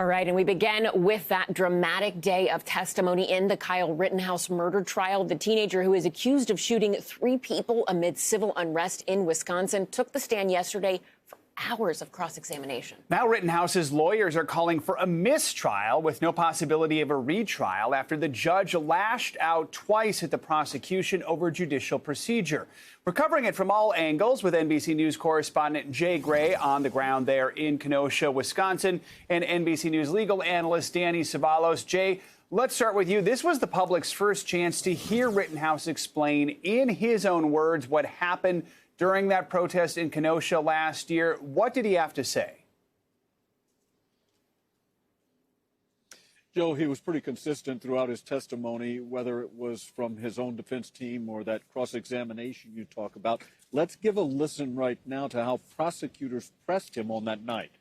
All right, and we begin with that dramatic day of testimony in the Kyle Rittenhouse murder trial. The teenager who is accused of shooting 3 people amid civil unrest in Wisconsin took the stand yesterday for hours of cross-examination. Now Rittenhouse's lawyers are calling for a mistrial with no possibility of a retrial after the judge lashed out twice at the prosecution over judicial procedure. We're covering it from all angles with NBC News correspondent Jay Gray on the ground there in Kenosha, Wisconsin, and NBC News legal analyst Danny Ceballos. Jay, let's start with you. This was the public's first chance to hear Rittenhouse explain in his own words what happened during that protest in Kenosha last year. What did he have to say? Joe, he was pretty consistent throughout his testimony, whether it was from his own defense team or that cross-examination you talk about. Let's give a listen right now to how prosecutors pressed him on that night.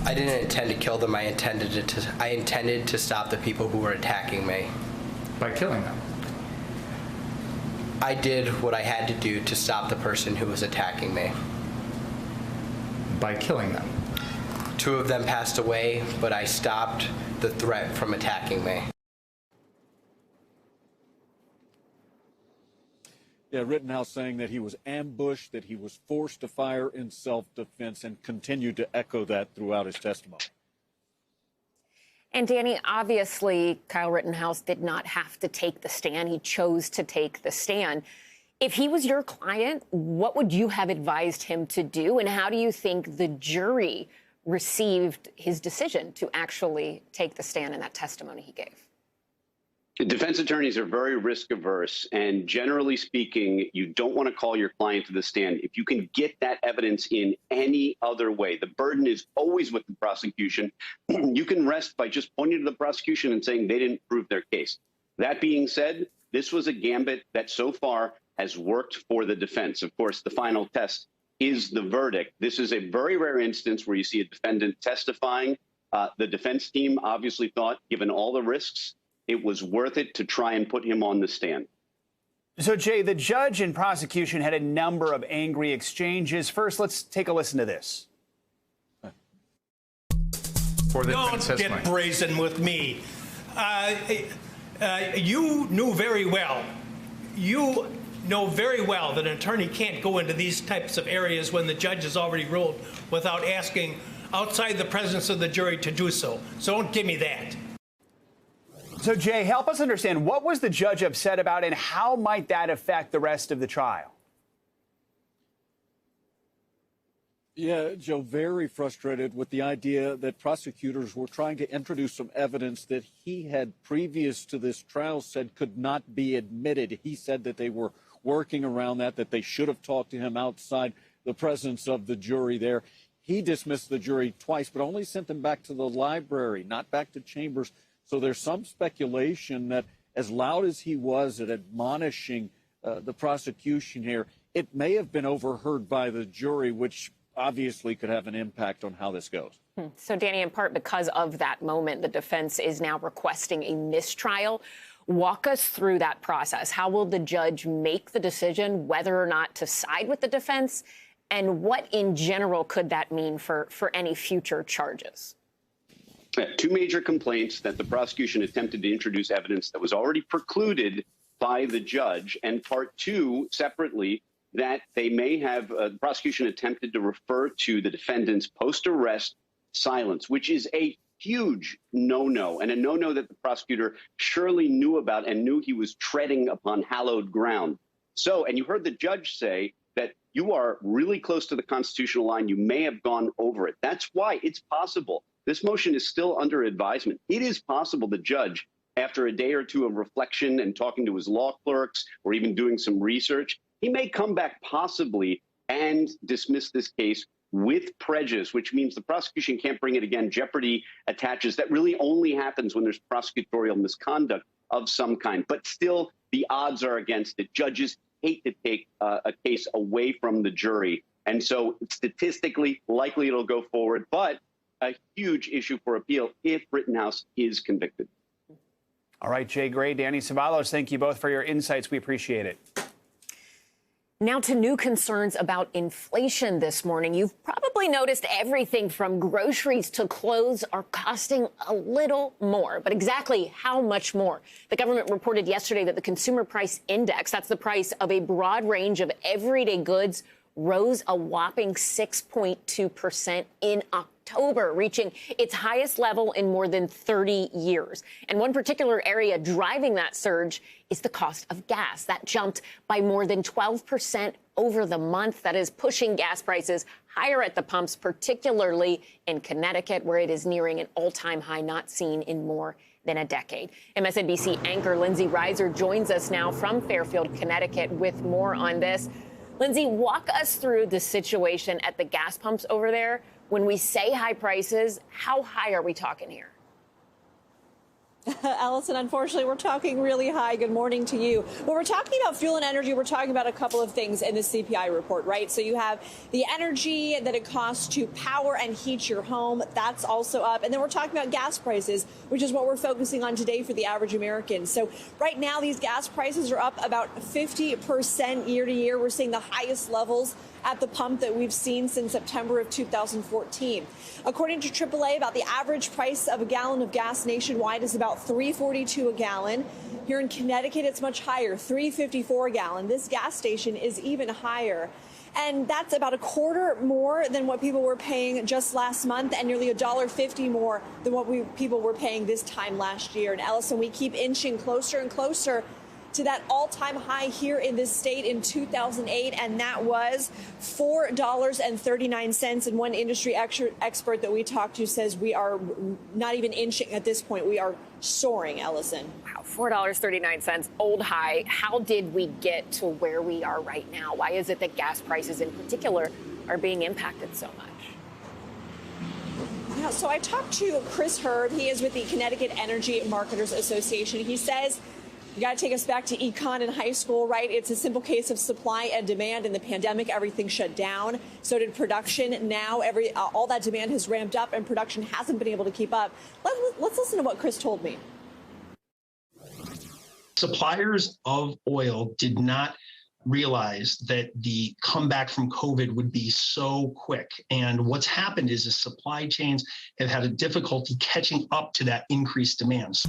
I didn't intend to kill them. I intended to stop the people who were attacking me. By killing them? I did what I had to do to stop the person who was attacking me. By killing them? 2 of them passed away, but I stopped the threat from attacking me. Yeah, Rittenhouse saying that he was ambushed, that he was forced to fire in self-defense, and continued to echo that throughout his testimony. And Danny, obviously, Kyle Rittenhouse did not have to take the stand. He chose to take the stand. If he was your client, what would you have advised him to do? And how do you think the jury received his decision to actually take the stand in that testimony he gave? Defense attorneys are very risk averse, and generally speaking, you don't want to call your client to the stand if you can get that evidence in any other way. The burden is always with the prosecution. You can rest by just pointing to the prosecution and saying they didn't prove their case. That being said, this was a gambit that so far has worked for the defense. Of course, the final test is the verdict. This is a very rare instance where you see a defendant testifying. The defense team obviously thought, given all the risks, it was worth it to try and put him on the stand. So, Jay, the judge and prosecution had a number of angry exchanges. First, let's take a listen to this. Don't get brazen with me. You knew very well. You know very well that an attorney can't go into these types of areas when the judge has already ruled without asking outside the presence of the jury to do so. So don't give me that. So, Jay, help us understand, what was the judge upset about and how might that affect the rest of the trial? Yeah, Joe, very frustrated with the idea that prosecutors were trying to introduce some evidence that he had previous to this trial said could not be admitted. He said that they were working around that they should have talked to him outside the presence of the jury there. He dismissed the jury twice, but only sent them back to the library, not back to chambers. So there's some speculation that as loud as he was at admonishing the prosecution here, it may have been overheard by the jury, which obviously could have an impact on how this goes. So, Danny, in part because of that moment, the defense is now requesting a mistrial. Walk us through that process. How will the judge make the decision whether or not to side with the defense? And what in general could that mean for any future charges? 2 major complaints that the prosecution attempted to introduce evidence that was already precluded by the judge, and part 2, separately, that they may have the prosecution attempted to refer to the defendant's post-arrest silence, which is a huge no-no, and a no-no that the prosecutor surely knew about and knew he was treading upon hallowed ground. So, and you heard the judge say that you are really close to the constitutional line. You may have gone over it. That's why it's possible. This motion is still under advisement. It is possible the judge, after a day or 2 of reflection and talking to his law clerks or even doing some research, he may come back possibly and dismiss this case with prejudice, which means the prosecution can't bring it again. Jeopardy attaches. That really only happens when there's prosecutorial misconduct of some kind. But still, the odds are against it. Judges hate to take a case away from the jury. And so statistically, likely it'll go forward. But a huge issue for appeal if Rittenhouse is convicted. All right, Jay Gray, Danny Ceballos, thank you both for your insights. We appreciate it. Now to new concerns about inflation this morning. You've probably noticed everything from groceries to clothes are costing a little more. But exactly how much more? The government reported yesterday that the Consumer Price Index, that's the price of a broad range of everyday goods, rose a whopping 6.2% in October, reaching its highest level in more than 30 years. And one particular area driving that surge is the cost of gas. That jumped by more than 12% over the month. That is pushing gas prices higher at the pumps, particularly in Connecticut, where it is nearing an all-time high not seen in more than a decade. MSNBC anchor Lindsay Reiser joins us now from Fairfield, Connecticut, with more on this. Lindsay, walk us through the situation at the gas pumps over there. When we say high prices, how high are we talking here? Allison, unfortunately, we're talking really high. Good morning to you. When we're talking about fuel and energy, we're talking about a couple of things in the CPI report, right? So you have the energy that it costs to power and heat your home. That's also up. And then we're talking about gas prices, which is what we're focusing on today for the average American. So right now, these gas prices are up about 50% year to year. We're seeing the highest levels at the pump that we've seen since September of 2014. According to AAA, about the average price of a gallon of gas nationwide is about $3.42 a gallon. Here in Connecticut, it's much higher, $3.54 a gallon. This gas station is even higher. And that's about a quarter more than what people were paying just last month, and nearly $1.50 more than what people were paying this time last year. And Allison, we keep inching closer and closer to that all-time high here in this state in 2008, and that was $4.39. And one industry expert that we talked to says we are not even inching at this point. We are soaring, Ellison. Wow, $4.39, old high. How did we get to where we are right now? Why is it that gas prices in particular are being impacted so much? Yeah, so I talked to Chris Herb. He is with the Connecticut Energy Marketers Association. He says, you got to take us back to econ in high school, right? It's a simple case of supply and demand. In the pandemic, everything shut down. So did production. Now all that demand has ramped up and production hasn't been able to keep up. Let's listen to what Chris told me. Suppliers of oil did not realize that the comeback from COVID would be so quick. And what's happened is the supply chains have had a difficulty catching up to that increased demand.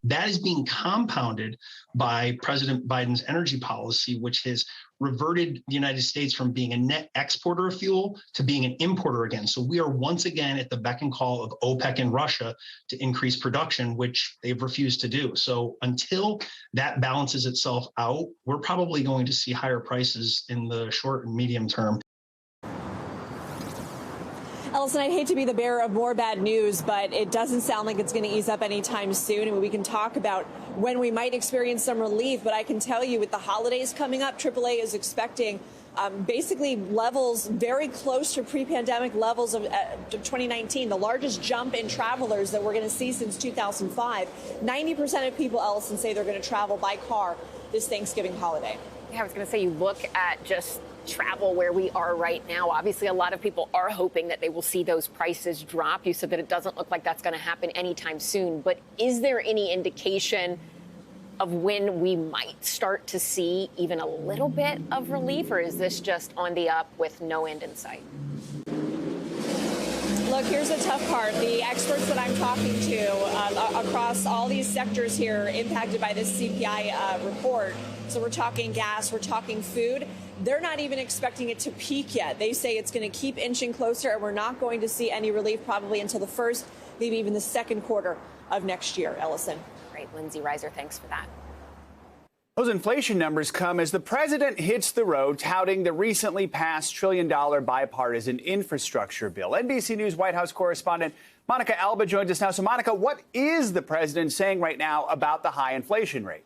That is being compounded by President Biden's energy policy, which has reverted the United States from being a net exporter of fuel to being an importer again. So we are once again at the beck and call of OPEC and Russia to increase production, which they've refused to do. So until that balances itself out, we're probably going to see higher prices in the short and medium term. Ellison, I'd hate to be the bearer of more bad news, but it doesn't sound like it's going to ease up anytime soon. And we can talk about when we might experience some relief. But I can tell you with the holidays coming up, AAA is expecting basically levels very close to pre-pandemic levels of 2019, the largest jump in travelers that we're going to see since 2005. 90% of people, Ellison, say they're going to travel by car this Thanksgiving holiday. Yeah, I was going to say, you look at just travel where we are right now. Obviously, a lot of people are hoping that they will see those prices drop. You said that it doesn't look like that's going to happen anytime soon. But is there any indication of when we might start to see even a little bit of relief, or is this just on the up with no end in sight? Look, here's the tough part. The experts that I'm talking to across all these sectors here impacted by this CPI report, so we're talking gas, we're talking food, they're not even expecting it to peak yet. They say it's going to keep inching closer, and we're not going to see any relief probably until the first, maybe even the second quarter of next year. Ellison. Great. Lindsay Reiser, thanks for that. Those inflation numbers come as the president hits the road touting the recently passed $1 trillion bipartisan infrastructure bill. NBC News White House correspondent Monica Alba joins us now. So, Monica, what is the president saying right now about the high inflation rate?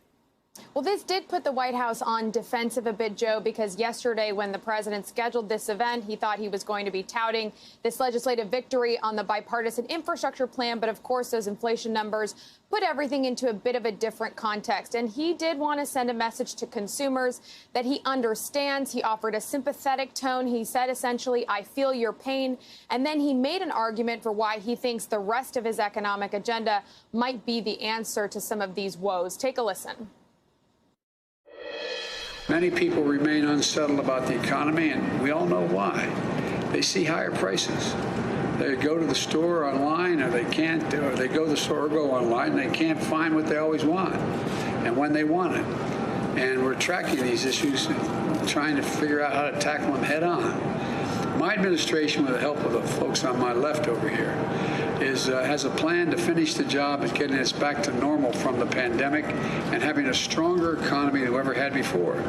Well, this did put the White House on defensive a bit, Joe, because yesterday when the president scheduled this event, he thought he was going to be touting this legislative victory on the bipartisan infrastructure plan. But of course, those inflation numbers put everything into a bit of a different context. And he did want to send a message to consumers that he understands. He offered a sympathetic tone. He said, essentially, I feel your pain. And then he made an argument for why he thinks the rest of his economic agenda might be the answer to some of these woes. Take a listen. Many people remain unsettled about the economy, and we all know why. They see higher prices. They go to the store online, or they can't, or they go to the store or go online, and they can't find what they always want and when they want it. And we're tracking these issues and trying to figure out how to tackle them head on. My administration, with the help of the folks on my left over here, has a plan to finish the job at getting us back to normal from the pandemic and having a stronger economy than we ever had before.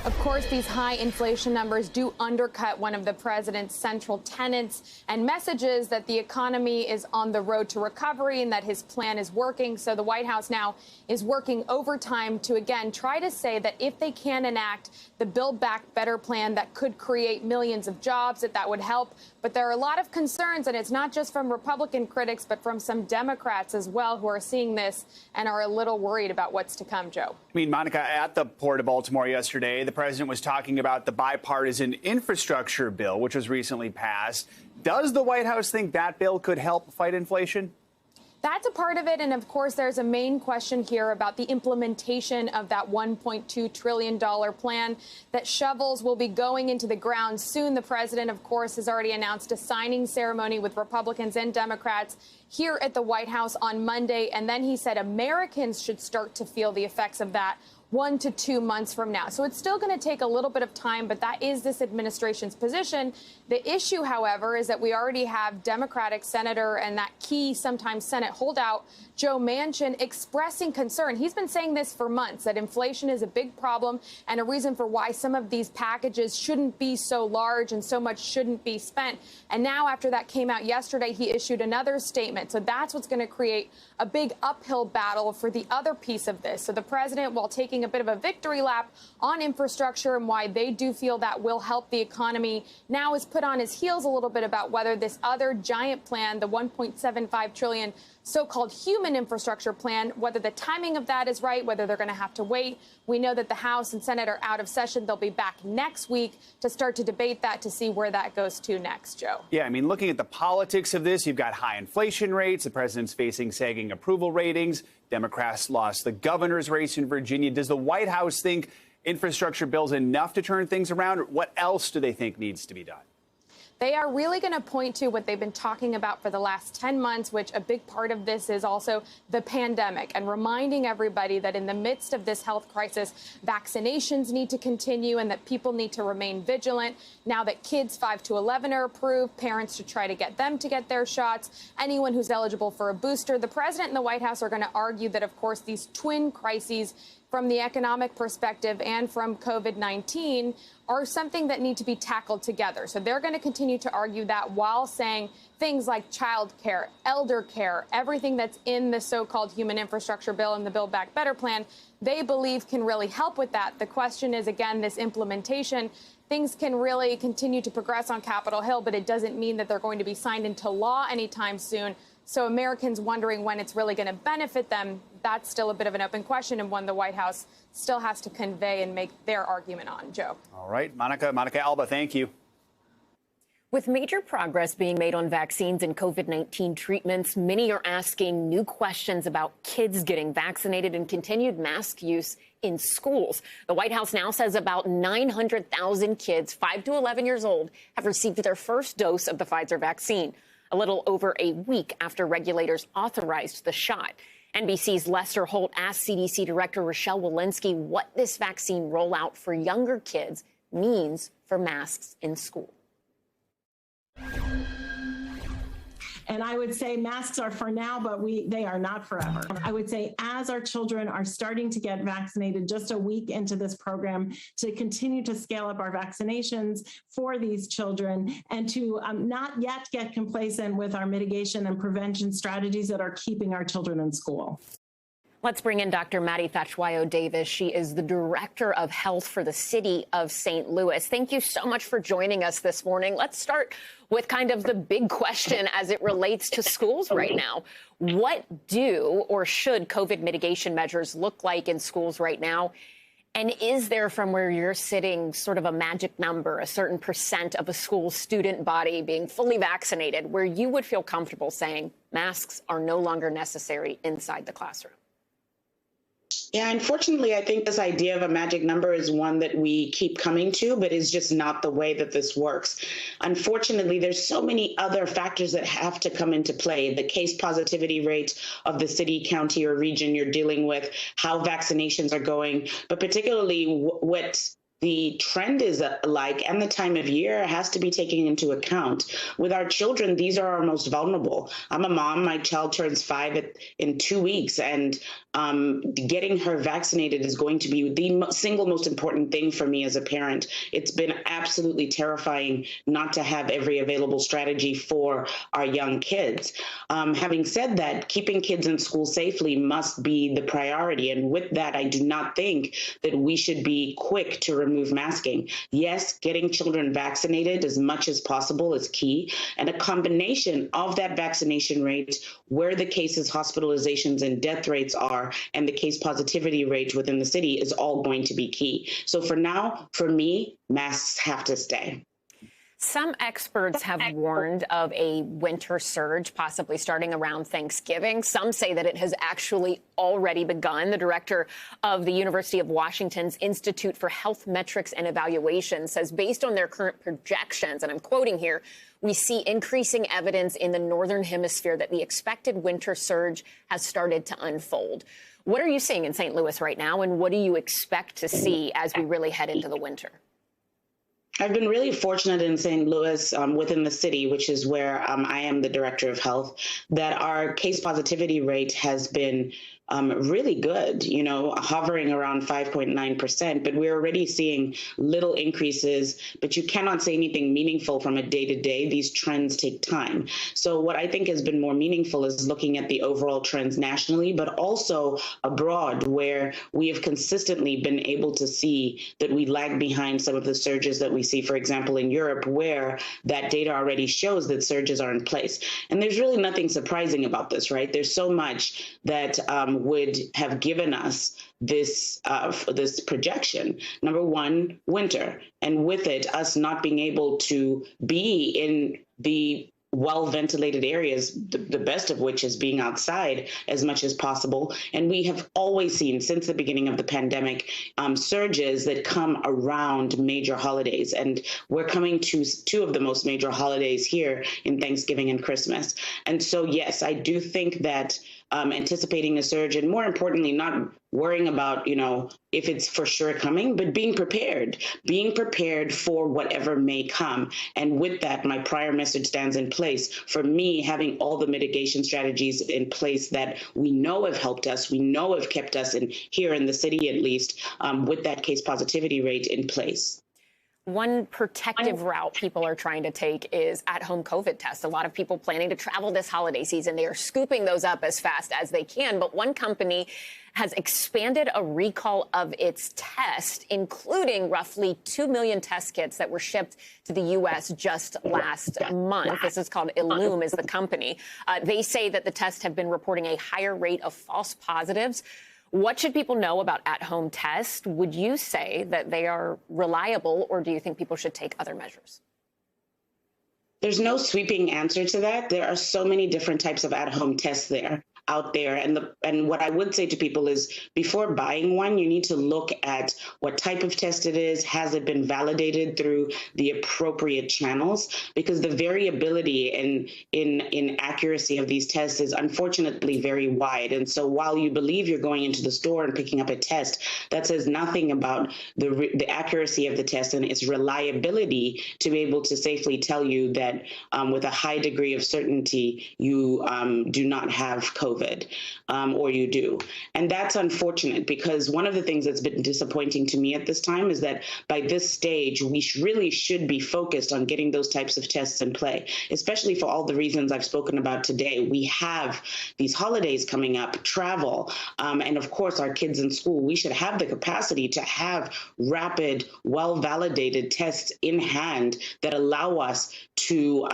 Of course, these high inflation numbers do undercut one of the president's central tenets and messages that the economy is on the road to recovery and that his plan is working. So the White House now is working overtime to, again, try to say that if they can enact the Build Back Better plan that could create millions of jobs, that would help. But there are a lot of concerns, and it's not just from Republican critics, but from some Democrats as well who are seeing this and are a little worried about what's to come, Joe. I mean, Monica, at the Port of Baltimore yesterday, the president was talking about the bipartisan infrastructure bill, which was recently passed. Does the White House think that bill could help fight inflation? That's a part of it. And of course, there's a main question here about the implementation of that $1.2 trillion plan. That shovels will be going into the ground soon. The president, of course, has already announced a signing ceremony with Republicans and Democrats here at the White House on Monday. And then he said Americans should start to feel the effects of that 1 to 2 months from now. So it's still going to take a little bit of time, but that is this administration's position. The issue, however, is that we already have Democratic senator and that key, sometimes Senate holdout, Joe Manchin, expressing concern. He's been saying this for months, that inflation is a big problem and a reason for why some of these packages shouldn't be so large and so much shouldn't be spent. And now, after that came out yesterday, he issued another statement. So that's what's going to create a big uphill battle for the other piece of this. So the president, while taking a bit of a victory lap on infrastructure and why they do feel that will help the economy, now is put on his heels a little bit about whether this other giant plan, the $1.75 trillion so-called human infrastructure plan, whether the timing of that is right, whether they're going to have to wait. We know that the House and Senate are out of session. They'll be back next week to start to debate that, to see where that goes to next, Joe. Yeah, I mean, looking at the politics of this, you've got high inflation rates. The president's facing sagging approval ratings. Democrats lost the governor's race in Virginia. Does the White House think infrastructure bill's enough to turn things around? What else do they think needs to be done? They are really going to point to what they've been talking about for the last 10 months, which a big part of this is also the pandemic, and reminding everybody that in the midst of this health crisis, vaccinations need to continue and that people need to remain vigilant. Now that kids 5 to 11 are approved, parents should try to get them to get their shots. Anyone who's eligible for a booster, the president and the White House are going to argue that, of course, these twin crises from the economic perspective and from COVID-19 are something that need to be tackled together. So they're going to continue to argue that while saying things like child care, elder care, everything that's in the so-called human infrastructure bill and the Build Back Better plan, they believe can really help with that. The question is, again, this implementation. Things can really continue to progress on Capitol Hill, but it doesn't mean that they're going to be signed into law anytime soon. So Americans wondering when it's really going to benefit them, that's still a bit of an open question, and one the White House still has to convey and make their argument on, Joe. All right, Monica Alba, thank you. With major progress being made on vaccines and COVID-19 treatments, many are asking new questions about kids getting vaccinated and continued mask use in schools. The White House now says about 900,000 kids 5 to 11 years old have received their first dose of the Pfizer vaccine, a little over a week after regulators authorized the shot. NBC's Lester Holt asked CDC Director Rochelle Walensky what this vaccine rollout for younger kids means for masks in school. And I would say masks are for now, but they are not forever. I would say as our children are starting to get vaccinated just a week into this program, to continue to scale up our vaccinations for these children and to not yet get complacent with our mitigation and prevention strategies that are keeping our children in school. Let's bring in Dr. Maddie Thatchwayo-Davis. She is the Director of Health for the City of St. Louis. Thank you so much for joining us this morning. Let's start with kind of the big question as it relates to schools right now. What do or should COVID mitigation measures look like in schools right now? And is there, from where you're sitting, sort of a magic number, a certain percent of a school student body being fully vaccinated, where you would feel comfortable saying masks are no longer necessary inside the classroom? Yeah, unfortunately, I think this idea of a magic number is one that we keep coming to, but is just not the way that this works. Unfortunately, there's so many other factors that have to come into play. The case positivity rate of the city, county, or region you're dealing with, how vaccinations are going, but particularly what the trend is like and the time of year has to be taken into account. With our children, these are our most vulnerable. I'm a mom. My child turns 5 in 2 weeks, and getting her vaccinated is going to be the single most important thing for me as a parent. It's been absolutely terrifying not to have every available strategy for our young kids. Having said that, keeping kids in school safely must be the priority. And with that, I do not think that we should be quick to remove masking. Yes, getting children vaccinated as much as possible is key. And a combination of that vaccination rate, where the cases, hospitalizations, and death rates are, and the case positivity rate within the city is all going to be key. So for now, for me, masks have to stay. Some experts have warned of a winter surge, possibly starting around Thanksgiving. Some say that it has actually already begun. The director of the University of Washington's Institute for Health Metrics and Evaluation says, based on their current projections, and I'm quoting here, we see increasing evidence in the northern hemisphere that the expected winter surge has started to unfold. What are you seeing in St. Louis right now, and what do you expect to see as we really head into the winter? I've been really fortunate in St. Louis, within the city, which is where I am the director of health, that our case positivity rate has been really good, hovering around 5.9%, but we're already seeing little increases, but you cannot say anything meaningful from a day-to-day. These trends take time. So what I think has been more meaningful is looking at the overall trends nationally, but also abroad, where we have consistently been able to see that we lag behind some of the surges that we see, for example, in Europe, where that data already shows that surges are in place. And there's really nothing surprising about this, right? There's so much that would have given us this this projection. Number one, winter, and with it, us not being able to be in the well-ventilated areas, the best of which is being outside as much as possible. And we have always seen since the beginning of the pandemic surges that come around major holidays. And we're coming to 2 of the most major holidays here in Thanksgiving and Christmas. And so, yes, I do think that anticipating a surge, and more importantly, not worrying about, if it's for sure coming, but being prepared for whatever may come. And with that, my prior message stands in place. For me, having all the mitigation strategies in place that we know have helped us, we know have kept us here in the city, at least, with that case positivity rate in place. One protective route people are trying to take is at-home COVID tests. A lot of people planning to travel this holiday season, they are scooping those up as fast as they can. But one company has expanded a recall of its test, including roughly 2 million test kits that were shipped to the U.S. just last month. This is called Illume, is the company. They say that the tests have been reporting a higher rate of false positives. What should people know about at-home tests? Would you say that they are reliable, or do you think people should take other measures? There's no sweeping answer to that. There are so many different types of at-home tests out there. And what I would say to people is, before buying one, you need to look at what type of test it is. Has it been validated through the appropriate channels? Because the variability in accuracy of these tests is unfortunately very wide. And so while you believe you're going into the store and picking up a test, that says nothing about the accuracy of the test and its reliability to be able to safely tell you that with a high degree of certainty, you do not have COVID. Or you do. And that's unfortunate, because one of the things that's been disappointing to me at this time is that by this stage, we really should be focused on getting those types of tests in play, especially for all the reasons I've spoken about today. We have these holidays coming up, travel, and of course, our kids in school. We should have the capacity to have rapid, well-validated tests in hand that allow us to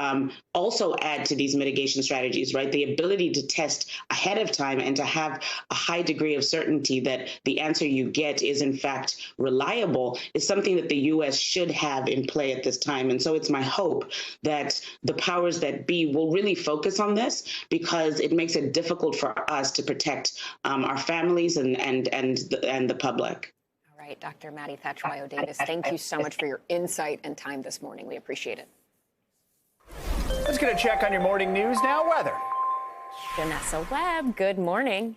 also add to these mitigation strategies, right? The ability to test ahead of time and to have a high degree of certainty that the answer you get is in fact reliable is something that the U.S. should have in play at this time. And so it's my hope that the powers that be will really focus on this, because it makes it difficult for us to protect our families and the public. All right, Dr. Maddie Thatcher-Davis, thank you so much for your insight and time this morning. We appreciate it. Let's get a check on your morning news now. Weather. Vanessa Webb, good morning.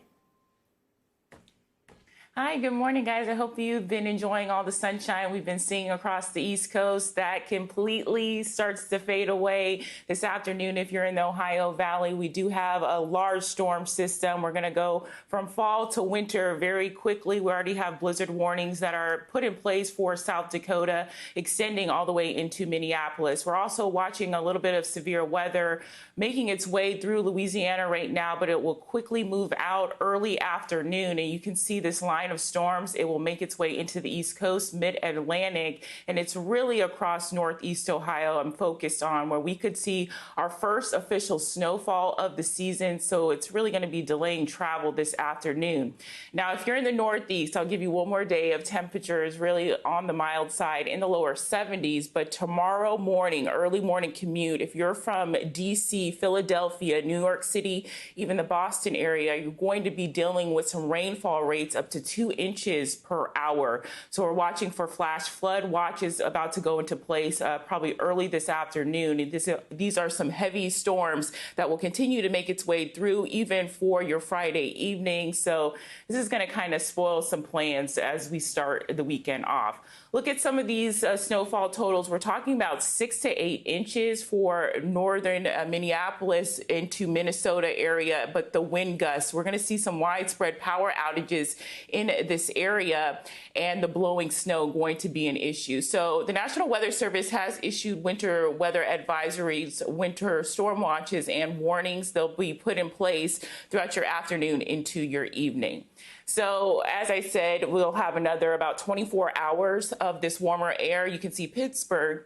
Hi, good morning, guys. I hope you've been enjoying all the sunshine we've been seeing across the East Coast. That completely starts to fade away this afternoon. If you're in the Ohio Valley, we do have a large storm system. We're going to go from fall to winter very quickly. We already have blizzard warnings that are put in place for South Dakota, extending all the way into Minneapolis. We're also watching a little bit of severe weather making its way through Louisiana right now, but it will quickly move out early afternoon. And you can see this line of storms. It will make its way into the East Coast, mid-Atlantic, and it's really across Northeast Ohio I'm focused on, where we could see our first official snowfall of the season. So it's really going to be delaying travel this afternoon. Now, if you're in the Northeast, I'll give you one more day of temperatures really on the mild side in the lower 70s. But tomorrow morning, early morning commute, if you're from DC, Philadelphia, New York City, even the Boston area, you're going to be dealing with some rainfall rates up to 2 inches per hour. So we're watching for flash flood watches about to go into place probably early this afternoon. These are some heavy storms that will continue to make its way through even for your Friday evening. So this is going to kind of spoil some plans as we start the weekend off. Look at some of these snowfall totals. We're talking about 6 to 8 inches for northern Minneapolis into Minnesota area, but the wind gusts, we're going to see some widespread power outages in this area, and the blowing snow going to be an issue. So the National Weather Service has issued winter weather advisories, winter storm watches, and warnings. They'll be put in place throughout your afternoon into your evening. So as I said, we'll have another about 24 hours of this warmer air. You can see Pittsburgh,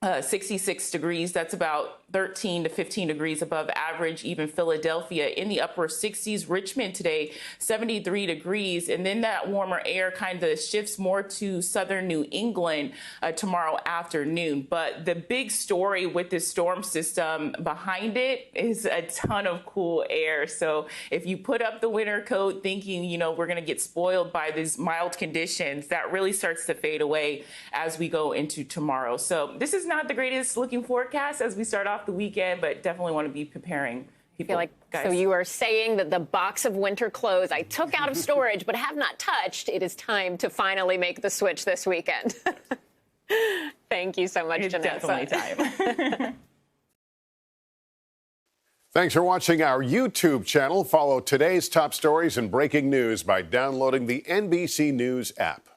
66 degrees. That's about 13 to 15 degrees above average. Even Philadelphia in the upper 60s. Richmond today, 73 degrees. And then that warmer air kind of shifts more to southern New England tomorrow afternoon. But the big story with this storm system behind it is a ton of cool air. So if you put up the winter coat thinking, you know, we're going to get spoiled by these mild conditions, that really starts to fade away as we go into tomorrow. So this is not the greatest looking forecast as we start off the weekend, but definitely want to be preparing people. Guys. So you are saying that the box of winter clothes I took out of storage but have not touched, it is time to finally make the switch this weekend. Thank you so much, Janessa. Definitely time. Thanks for watching our YouTube channel. Follow today's top stories and breaking news by downloading the NBC News app.